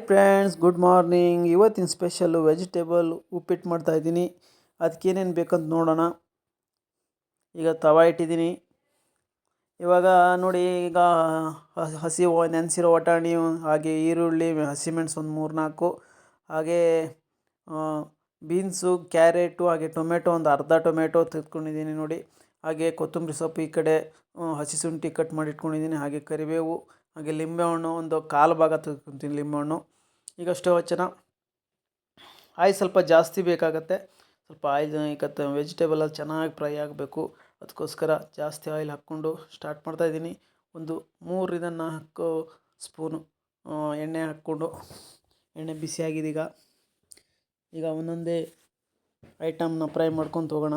Friends, good morning. ಇವತ್ತಿನ special vegetable ಉಪ್ಪಿಟ್ಟು ಮಾಡ್ತಾಯಿದ್ದೀನಿ. ಅದಕ್ಕೇನೇನು ಬೇಕಂತ ನೋಡೋಣ. ಈಗ ತವಾ ಇಟ್ಟಿದ್ದೀನಿ. ಇವಾಗ ನೋಡಿ, ಈಗ ಹಸಿ ನೆನೆಸಿರೋ ವಟಾಣಿ, ಹಾಗೆ ಈರುಳ್ಳಿ, ಹಸಿಮೆಣಸು ಒಂದು 3-4, ಹಾಗೆ ಬೀನ್ಸು, ಕ್ಯಾರೆಟು, ಹಾಗೆ ಟೊಮೆಟೊ ಒಂದು ಅರ್ಧ ಟೊಮೆಟೊ ತೆಗೆದುಕೊಂಡಿದ್ದೀನಿ ನೋಡಿ. ಹಾಗೆ ಕೊತ್ತಂಬರಿ ಸೊಪ್ಪು ಈ ಕಡೆ, ಹಸಿ ಶುಂಠಿ ಕಟ್ ಮಾಡಿ ಇಟ್ಕೊಂಡಿದ್ದೀನಿ. ಹಾಗೆ ಕರಿಬೇವು, ಹಾಗೆ ಲಿಂಬೆಹಣ್ಣು ಒಂದು ಕಾಲು ಭಾಗ ತೆಗೆದುಕೊತೀನಿ ಲಿಂಬೆಹಣ್ಣು. ಈಗ ಸ್ಟವ್ ಹಚ್ಚೋಣ. ಆಯಿಲ್ ಸ್ವಲ್ಪ ಜಾಸ್ತಿ ಬೇಕಾಗತ್ತೆ. ಸ್ವಲ್ಪ ಆಯಿಲ್ ಈಗ ವೆಜಿಟೇಬಲಲ್ಲಿ ಚೆನ್ನಾಗಿ ಫ್ರೈ ಆಗಬೇಕು. ಅದಕ್ಕೋಸ್ಕರ ಜಾಸ್ತಿ ಆಯಿಲ್ ಹಾಕ್ಕೊಂಡು ಸ್ಟಾರ್ಟ್ ಮಾಡ್ತಾಯಿದ್ದೀನಿ. ಒಂದು 3-4 ಸ್ಪೂನು ಎಣ್ಣೆ ಹಾಕ್ಕೊಂಡು, ಎಣ್ಣೆ ಬಿಸಿಯಾಗಿದೆ. ಈಗ ಒಂದೊಂದೇ ಐಟಮ್ನ ಫ್ರೈ ಮಾಡ್ಕೊಂಡು ಹೋಗೋಣ.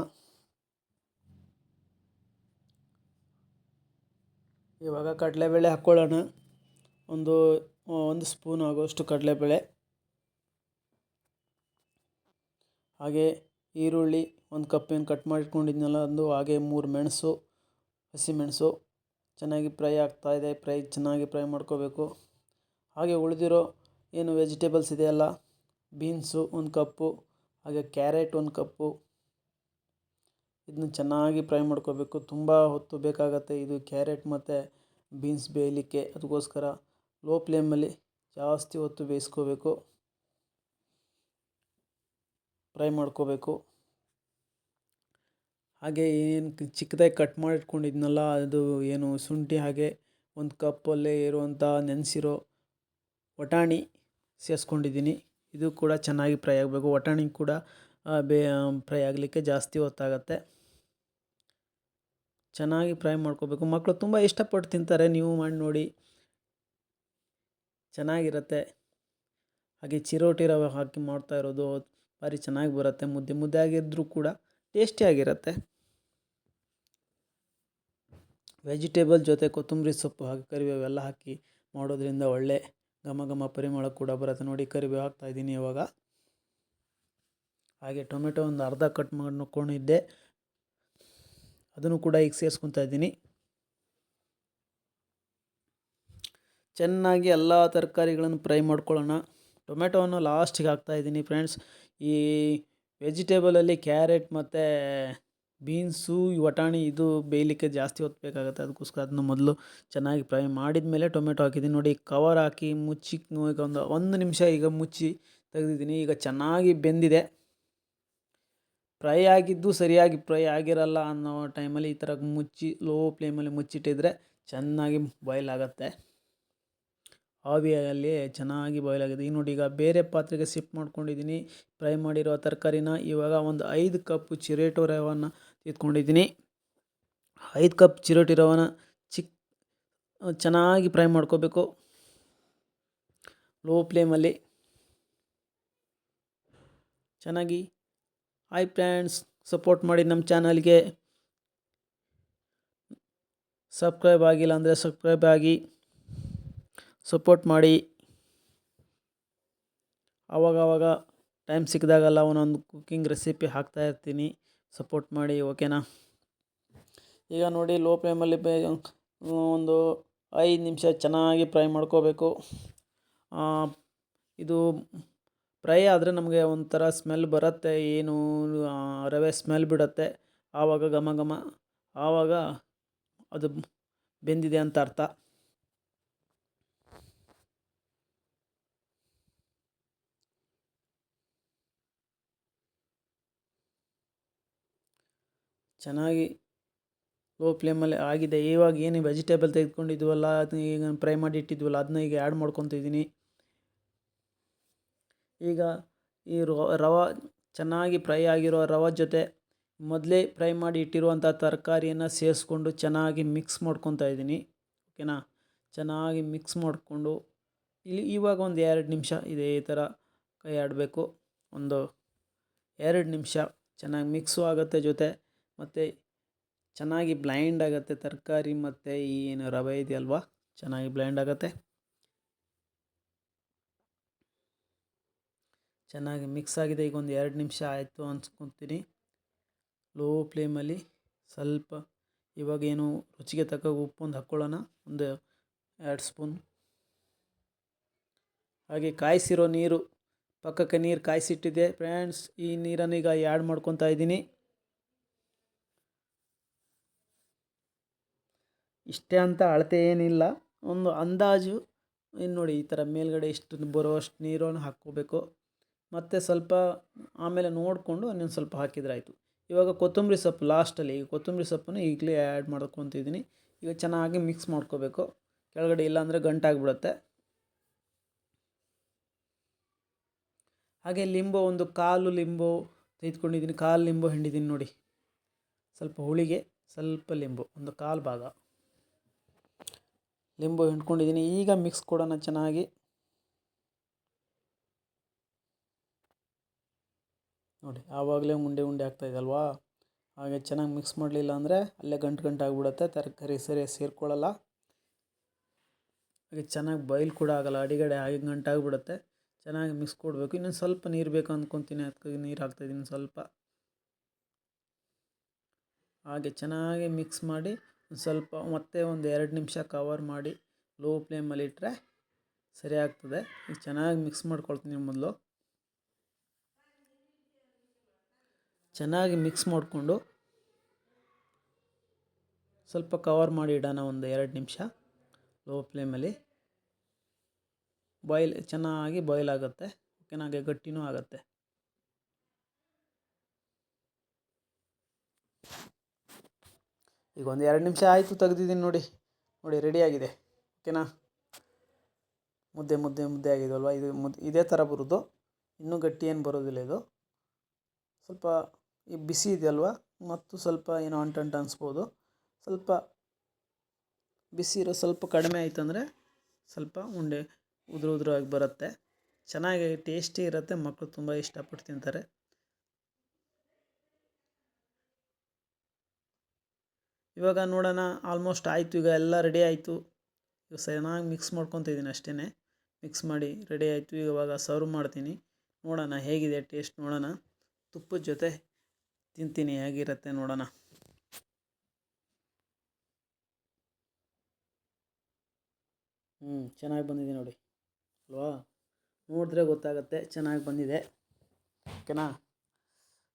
ಇವಾಗ ಕಡಲೆಬೇಳೆ ಹಾಕ್ಕೊಳ್ಳೋಣ. ಒಂದು ಸ್ಪೂನ್ ಆಗೋಷ್ಟು ಕಡಲೆಬೇಳೆ, ಹಾಗೆ ಈರುಳ್ಳಿ ಒಂದು ಕಪ್ಪೇನು ಕಟ್ ಮಾಡಿಟ್ಕೊಂಡಿದ್ನಲ್ಲ ಅದು, ಹಾಗೆ 3 ಮೆಣಸು, ಹಸಿಮೆಣಸು ಚೆನ್ನಾಗಿ ಫ್ರೈ ಆಗ್ತಾಯಿದೆ. ಚೆನ್ನಾಗಿ ಫ್ರೈ ಮಾಡ್ಕೋಬೇಕು. ಹಾಗೆ ಉಳಿದಿರೋ ಏನು ವೆಜಿಟೇಬಲ್ಸ್ ಇದೆಯಲ್ಲ, ಬೀನ್ಸು 1 ಕಪ್ಪು, ಹಾಗೆ ಕ್ಯಾರೆಟ್ 1 ಕಪ್ಪು, ಇದನ್ನ ಚೆನ್ನಾಗಿ ಫ್ರೈ ಮಾಡ್ಕೋಬೇಕು. ತುಂಬ ಹೊತ್ತು ಬೇಕಾಗತ್ತೆ ಇದು ಕ್ಯಾರೆಟ್ ಮತ್ತು ಬೀನ್ಸ್ ಬೇಯಲಿಕ್ಕೆ. ಅದಕ್ಕೋಸ್ಕರ ಲೋ ಫ್ಲೇಮಲ್ಲಿ ಜಾಸ್ತಿ ಹೊತ್ತು ಬೇಯಿಸ್ಕೋಬೇಕು, ಫ್ರೈ ಮಾಡ್ಕೋಬೇಕು. ಹಾಗೆ ಏನು ಚಿಕ್ಕದಾಗಿ ಕಟ್ ಮಾಡಿಟ್ಕೊಂಡಿದ್ನಲ್ಲ, ಅದು ಏನು ಶುಂಠಿ, ಹಾಗೆ 1 ಕಪ್ಪಲ್ಲೇ ಇರುವಂಥ ನೆನೆಸಿರೋ ವಟಾಣಿ ಸೇರಿಸ್ಕೊಂಡಿದ್ದೀನಿ. ಇದು ಕೂಡ ಚೆನ್ನಾಗಿ ಫ್ರೈ ಆಗಬೇಕು. ವಟಾಣಿ ಕೂಡ ಫ್ರೈ ಆಗಲಿಕ್ಕೆ ಜಾಸ್ತಿ ಹೊತ್ತಾಗತ್ತೆ. ಚೆನ್ನಾಗಿ ಫ್ರೈ ಮಾಡ್ಕೋಬೇಕು. ಮಕ್ಕಳು ತುಂಬ ಇಷ್ಟಪಟ್ಟು ತಿಂತಾರೆ. ನೀವು ಮಾಡಿ ನೋಡಿ, ಚೆನ್ನಾಗಿರುತ್ತೆ. ಹಾಗೆ ಚಿರೋಟಿ ರವೆ ಹಾಕಿ ಮಾಡ್ತಾ ಇರೋದು ಭಾರಿ ಚೆನ್ನಾಗಿ ಬರುತ್ತೆ. ಮುದ್ದೆ ಆಗಿದ್ದರೂ ಕೂಡ ಟೇಸ್ಟಿಯಾಗಿರುತ್ತೆ. ವೆಜಿಟೇಬಲ್ ಜೊತೆ ಕೊತ್ತಂಬರಿ ಸೊಪ್ಪು ಹಾಗೆ ಕರಿಬೇವು ಎಲ್ಲ ಹಾಕಿ ಮಾಡೋದ್ರಿಂದ ಒಳ್ಳೆ ಘಮ ಪರಿಮಳ ಕೂಡ ಬರುತ್ತೆ ನೋಡಿ. ಕರಿಬೇವು ಹಾಕ್ತಾಯಿದ್ದೀನಿ ಇವಾಗ. ಹಾಗೆ ಟೊಮೆಟೊ ಒಂದು ಅರ್ಧ ಕಟ್ ಮಾಡ್ಕೊಂಡಿದ್ದೆ, ಅದನ್ನು ಕೂಡ ಈಗ ಸೇರಿಸ್ಕೊತಾ ಇದ್ದೀನಿ. ಚೆನ್ನಾಗಿ ಎಲ್ಲ ತರಕಾರಿಗಳನ್ನು ಫ್ರೈ ಮಾಡ್ಕೊಳ್ಳೋಣ. ಟೊಮೆಟೊವನ್ನು ಲಾಸ್ಟಿಗೆ ಹಾಕ್ತಾಯಿದ್ದೀನಿ ಫ್ರೆಂಡ್ಸ್. ಈ ವೆಜಿಟೇಬಲಲ್ಲಿ ಕ್ಯಾರೆಟ್ ಮತ್ತು ಬೀನ್ಸು, ವಟಾಣಿ ಇದು ಬೇಯಲಿಕ್ಕೆ ಜಾಸ್ತಿ ಹೊತ್ತು ಬೇಕಾಗುತ್ತೆ. ಅದಕ್ಕೋಸ್ಕರ ಅದನ್ನು ಮೊದಲು ಚೆನ್ನಾಗಿ ಫ್ರೈ ಮಾಡಿದ ಮೇಲೆ ಟೊಮೆಟೊ ಹಾಕಿದ್ದೀನಿ ನೋಡಿ. ಕವರ್ ಹಾಕಿ ಮುಚ್ಚಿ ಈಗ ಒಂದು ನಿಮಿಷ ಈಗ ಮುಚ್ಚಿ ತೆಗೆದಿದ್ದೀನಿ. ಈಗ ಚೆನ್ನಾಗಿ ಬೆಂದಿದೆ. ಫ್ರೈ ಆಗಿದ್ದು ಸರಿಯಾಗಿ ಫ್ರೈ ಆಗಿರಲ್ಲ ಅನ್ನೋ ಟೈಮಲ್ಲಿ ಈ ಥರ ಮುಚ್ಚಿ ಲೋ ಫ್ಲೇಮಲ್ಲಿ ಮುಚ್ಚಿಟ್ಟಿದ್ರೆ ಚೆನ್ನಾಗಿ ಬಾಯ್ಲ್ ಆಗುತ್ತೆ. ಆವಿಯಲ್ಲಿ ಚೆನ್ನಾಗಿ ಬಾಯ್ಲ್ ಆಗಿದೆ. ಈಗ ನೋಡಿ, ಈಗ ಬೇರೆ ಪಾತ್ರೆಗೆ ಶಿಫ್ಟ್ ಮಾಡ್ಕೊಂಡಿದ್ದೀನಿ ಫ್ರೈ ಮಾಡಿರೋ ತರಕಾರಿನ. ಇವಾಗ ಒಂದು 5 ಕಪ್ ಚಿರೋಟಿ ರವೆಯನ್ನು ತೆಗೆದುಕೊಂಡಿದ್ದೀನಿ. 5 ಕಪ್ ಚಿರೋಟಿ ರವೆನ ಚೆನ್ನಾಗಿ ಫ್ರೈ ಮಾಡ್ಕೋಬೇಕು ಲೋ ಫ್ಲೇಮಲ್ಲಿ ಚೆನ್ನಾಗಿ. ಹಾಯ್ ಫ್ರೆಂಡ್ಸ್, ಸಪೋರ್ಟ್ ಮಾಡಿ ನಮ್ಮ ಚಾನಲ್ಗೆ. ಸಬ್ಸ್ಕ್ರೈಬ್ ಆಗಿಲ್ಲ ಅಂದರೆ ಸಬ್ಸ್ಕ್ರೈಬ್ ಆಗಿ ಸಪೋರ್ಟ್ ಮಾಡಿ. ಆವಾಗವಾಗ ಟೈಮ್ ಸಿಕ್ಕಿದಾಗೆಲ್ಲ ಒಂದೊಂದು ಕುಕ್ಕಿಂಗ್ ರೆಸಿಪಿ ಹಾಕ್ತಾಯಿರ್ತೀನಿ. ಸಪೋರ್ಟ್ ಮಾಡಿ, ಓಕೆನಾ? ಈಗ ನೋಡಿ, ಲೋ ಫ್ಲೇಮಲ್ಲಿ ಒಂದು 5 ನಿಮಿಷ ಚೆನ್ನಾಗಿ ಫ್ರೈ ಮಾಡ್ಕೋಬೇಕು. ಇದು ಫ್ರೈ ಆದರೆ ನಮಗೆ ಒಂಥರ ಸ್ಮೆಲ್ ಬರುತ್ತೆ, ಏನು ರವೆ ಸ್ಮೆಲ್ ಬಿಡುತ್ತೆ. ಆವಾಗ ಘಮ ಆವಾಗ ಅದು ಬೆಂದಿದೆ ಅಂತ ಅರ್ಥ. ಚೆನ್ನಾಗಿ ಲೋ ಫ್ಲೇಮಲ್ಲಿ ಆಗಿದೆ. ಇವಾಗ ಏನು ವೆಜಿಟೇಬಲ್ ತೆಗೆದುಕೊಂಡಿದ್ವಲ್ಲ, ಅದು ಈಗ ಫ್ರೈ ಮಾಡಿ ಇಟ್ಟಿದ್ವಲ್ಲ, ಅದನ್ನ ಈಗ ಆ್ಯಡ್ ಮಾಡ್ಕೊತಿದ್ದೀನಿ. ಈಗ ಈ ರವೆ ಚೆನ್ನಾಗಿ ಫ್ರೈ ಆಗಿರೋ ರವೆ ಜೊತೆ ಮೊದಲೇ ಫ್ರೈ ಮಾಡಿ ಇಟ್ಟಿರುವಂಥ ತರಕಾರಿಯನ್ನು ಸೇರಿಸ್ಕೊಂಡು ಚೆನ್ನಾಗಿ ಮಿಕ್ಸ್ ಮಾಡ್ಕೊತಾ ಇದ್ದೀನಿ, ಓಕೆನಾ? ಚೆನ್ನಾಗಿ ಮಿಕ್ಸ್ ಮಾಡಿಕೊಂಡು ಇವಾಗ ಒಂದು 2 ನಿಮಿಷ ಇದೇ ಥರ ಕೈ ಆಡಬೇಕು. ಒಂದು 2 ನಿಮಿಷ ಚೆನ್ನಾಗಿ ಮಿಕ್ಸು ಆಗುತ್ತೆ ಜೊತೆ, ಮತ್ತು ಚೆನ್ನಾಗಿ ಬ್ಲೈಂಡ್ ಆಗುತ್ತೆ ತರಕಾರಿ ಮತ್ತು ಏನು ರವೆ ಇದೆಯಲ್ವ, ಚೆನ್ನಾಗಿ ಬ್ಲೈಂಡ್ ಆಗುತ್ತೆ. ಚೆನ್ನಾಗಿ ಮಿಕ್ಸ್ ಆಗಿದೆ. ಈಗ ಒಂದು 2 ನಿಮಿಷ ಆಯಿತು ಅನ್ಸ್ಕೊತೀನಿ. ಲೋ ಫ್ಲೇಮಲ್ಲಿ ಸ್ವಲ್ಪ ಇವಾಗೇನು ರುಚಿಗೆ ತಕ್ಕ ಉಪ್ಪು ಒಂದು ಹಾಕ್ಕೊಳ್ಳೋಣ, ಒಂದು 2 ಸ್ಪೂನ್. ಹಾಗೆ ಕಾಯಿಸಿರೋ ನೀರು, ಪಕ್ಕಕ್ಕೆ ನೀರು ಕಾಯಿಸಿಟ್ಟಿದ್ದೆ ಫ್ರೆಂಡ್ಸ್. ಈ ನೀರನ್ನು ಈಗ ಆ್ಯಡ್ ಮಾಡ್ಕೊತಾ ಇದ್ದೀನಿ. ಇಷ್ಟೇ ಅಂತ ಅಳತೆ ಏನಿಲ್ಲ, ಒಂದು ಅಂದಾಜು. ಇನ್ನು ನೋಡಿ, ಈ ಥರ ಮೇಲ್ಗಡೆ ಇಷ್ಟು ಬರೋಷ್ಟು ನೀರನ್ನು ಹಾಕ್ಕೋಬೇಕು. ಮತ್ತು ಸ್ವಲ್ಪ ಆಮೇಲೆ ನೋಡಿಕೊಂಡು ಇನ್ನೊಂದು ಸ್ವಲ್ಪ ಹಾಕಿದರೆ ಆಯಿತು. ಇವಾಗ ಕೊತ್ತಂಬರಿ ಸೊಪ್ಪು ಲಾಸ್ಟಲ್ಲಿ, ಈಗ ಕೊತ್ತಂಬರಿ ಸೊಪ್ಪನ್ನು ಈಗಲೇ ಆ್ಯಡ್ ಮಾಡ್ಕೊತಿದ್ದೀನಿ. ಈಗ ಚೆನ್ನಾಗಿ ಮಿಕ್ಸ್ ಮಾಡ್ಕೋಬೇಕು, ಕೆಳಗಡೆ ಇಲ್ಲಾಂದರೆ ಗಂಟಾಗಿಬಿಡುತ್ತೆ. ಹಾಗೆ ಲಿಂಬು ಒಂದು ಕಾಲು ಲಿಂಬು ತೆಗೆದುಕೊಂಡಿದ್ದೀನಿ, ಕಾಲು ಲಿಂಬು ಹಿಂಡಿದ್ದೀನಿ ನೋಡಿ. ಸ್ವಲ್ಪ ಹುಳಿಗೆ ಸ್ವಲ್ಪ ಲಿಂಬು, ಒಂದು ಕಾಲು ಭಾಗ ಲಿಂಬು ಹಿಂಡ್ಕೊಂಡಿದ್ದೀನಿ. ಈಗ ಮಿಕ್ಸ್ ಕೊಡೋಣ ಚೆನ್ನಾಗಿ. ನೋಡಿ, ಆವಾಗಲೇ ಉಂಡೆ ಉಂಡೆ ಆಗ್ತಾಯಿದೆ ಅಲ್ವಾ. ಹಾಗೆ ಚೆನ್ನಾಗಿ ಮಿಕ್ಸ್ ಮಾಡಲಿಲ್ಲ ಅಂದರೆ ಅಲ್ಲೇ ಗಂಟು ಆಗಿಬಿಡುತ್ತೆ, ತರಕಾರಿ ಸರಿಯಾಗಿ ಸೇರ್ಕೊಳ್ಳಲ್ಲ. ಹಾಗೆ ಚೆನ್ನಾಗಿ ಬಾಯ್ಲ್ ಕೂಡ ಆಗೋಲ್ಲ, ಅಡಿಗಡೆ ಹಾಗೆ ಗಂಟಾಗಿಬಿಡುತ್ತೆ. ಚೆನ್ನಾಗಿ ಮಿಕ್ಸ್ ಕೊಡಬೇಕು. ಇನ್ನೊಂದು ಸ್ವಲ್ಪ ನೀರು ಬೇಕು ಅಂದ್ಕೊತೀನಿ, ಅದಕ್ಕೆ ನೀರು ಹಾಕ್ತಾಯಿದ್ದೀನಿ ಸ್ವಲ್ಪ. ಹಾಗೆ ಚೆನ್ನಾಗಿ ಮಿಕ್ಸ್ ಮಾಡಿ ಸ್ವಲ್ಪ ಮತ್ತೆ ಒಂದು 2 ನಿಮಿಷ ಕವರ್ ಮಾಡಿ ಲೋ ಫ್ಲೇಮಲ್ಲಿ ಇಟ್ಟರೆ ಸರಿ ಆಗ್ತದೆ. ಈಗ ಚೆನ್ನಾಗಿ ಮಿಕ್ಸ್ ಮಾಡ್ಕೊಳ್ತೀನಿ. ಮೊದಲು ಚೆನ್ನಾಗಿ ಮಿಕ್ಸ್ ಮಾಡಿಕೊಂಡು ಸ್ವಲ್ಪ ಕವರ್ ಮಾಡಿ ಇಡೋಣ ಒಂದು 2 ನಿಮಿಷ ಲೋ ಫ್ಲೇಮಲ್ಲಿ. ಚೆನ್ನಾಗಿ ಬಾಯ್ಲ್ ಆಗುತ್ತೆ, ಓಕೆನಾಗೆ ಗಟ್ಟಿನೂ ಆಗುತ್ತೆ. ಈಗ ಒಂದು 2 ನಿಮಿಷ ಆಯಿತು, ತೆಗೆದಿದ್ದೀನಿ ನೋಡಿ. ರೆಡಿಯಾಗಿದೆ, ಓಕೆನಾ. ಮುದ್ದೆ ಮುದ್ದೆ ಮುದ್ದೆ ಆಗಿದೆಯಲ್ವ, ಇದು ಇದೇ ಥರ ಬರೋದು, ಇನ್ನೂ ಗಟ್ಟಿ ಏನು ಬರೋದಿಲ್ಲ ಇದು. ಸ್ವಲ್ಪ ಈ ಬಿಸಿ ಇದೆಯಲ್ವ, ಮತ್ತು ಸ್ವಲ್ಪ ಏನೋ ಅಂಟು ಅನಿಸ್ಬೋದು. ಸ್ವಲ್ಪ ಬಿಸಿ ಇರೋ ಸ್ವಲ್ಪ ಕಡಿಮೆ ಆಯಿತು ಅಂದರೆ ಸ್ವಲ್ಪ ಉಂಡೆ ಉದುರಾಗಿ ಬರುತ್ತೆ. ಚೆನ್ನಾಗಿ ಟೇಸ್ಟಿ ಇರುತ್ತೆ, ಮಕ್ಕಳು ತುಂಬ ಇಷ್ಟಪಟ್ಟು ತಿಂತಾರೆ. ಇವಾಗ ನೋಡೋಣ, ಆಲ್ಮೋಸ್ಟ್ ಆಯಿತು, ಈಗ ಎಲ್ಲ ರೆಡಿ ಆಯಿತು. ಈಗ ಚೆನ್ನಾಗಿ ಮಿಕ್ಸ್ ಮಾಡ್ಕೊತಿದ್ದೀನಿ ಅಷ್ಟೇ. ಮಿಕ್ಸ್ ಮಾಡಿ ರೆಡಿ ಆಯಿತು. ಇವಾಗ ಸರ್ವ್ ಮಾಡ್ತೀನಿ, ನೋಡೋಣ ಹೇಗಿದೆ ಟೇಸ್ಟ್ ನೋಡೋಣ. ತುಪ್ಪದ ಜೊತೆ ತಿಂತೀನಿ, ಹೇಗಿರುತ್ತೆ ನೋಡೋಣ. ಚೆನ್ನಾಗಿ ಬಂದಿದೆ ನೋಡಿ ಅಲ್ವಾ, ನೋಡಿದ್ರೆ ಗೊತ್ತಾಗುತ್ತೆ ಚೆನ್ನಾಗಿ ಬಂದಿದೆ, ಓಕೆನಾ.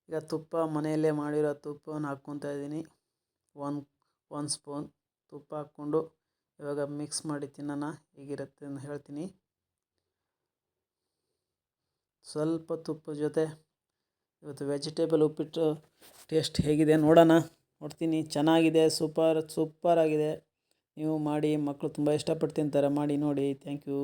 ಈಗ ತುಪ್ಪ ಮನೆಯಲ್ಲೇ ಮಾಡಿರೋ ತುಪ್ಪವನ್ನು ಹಾಕ್ಕೊತಾ ಇದ್ದೀನಿ. ಒಂದು ಸ್ಪೂನ್ ತುಪ್ಪ ಹಾಕ್ಕೊಂಡು ಇವಾಗ ಮಿಕ್ಸ್ ಮಾಡಿ ತಿನ್ನೋಣ, ಹೇಗಿರುತ್ತೆ ಅಂತ ಹೇಳ್ತೀನಿ. ಸ್ವಲ್ಪ ತುಪ್ಪದ ಜೊತೆ ಇವತ್ತು ವೆಜಿಟೇಬಲ್ ಉಪ್ಪಿಟ್ಟು ಟೇಸ್ಟ್ ಹೇಗಿದೆ ನೋಡ್ತೀನಿ. ಚೆನ್ನಾಗಿದೆ, ಸೂಪರ್ ಆಗಿದೆ. ನೀವು ಮಾಡಿ, ಮಕ್ಕಳು ತುಂಬ ಇಷ್ಟಪಟ್ಟು ತಿಂತಾರೆ. ಮಾಡಿ ನೋಡಿ. Thank you.